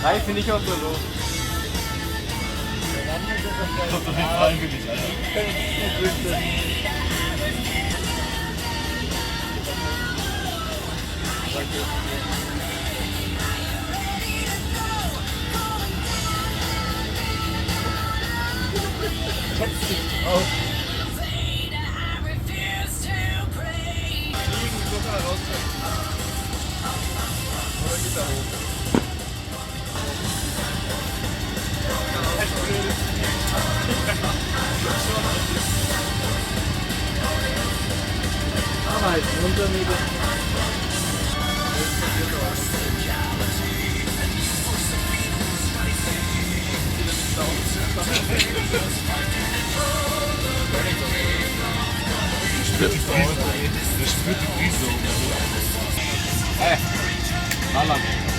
Drei finde ich auch so los. Kommt auf jeden Fall für dich, Alter. Schätzt dich auf. Oder geht da hoch? Halt runter mit Der spürt die Brise. Der spürt die Brise. Haaland.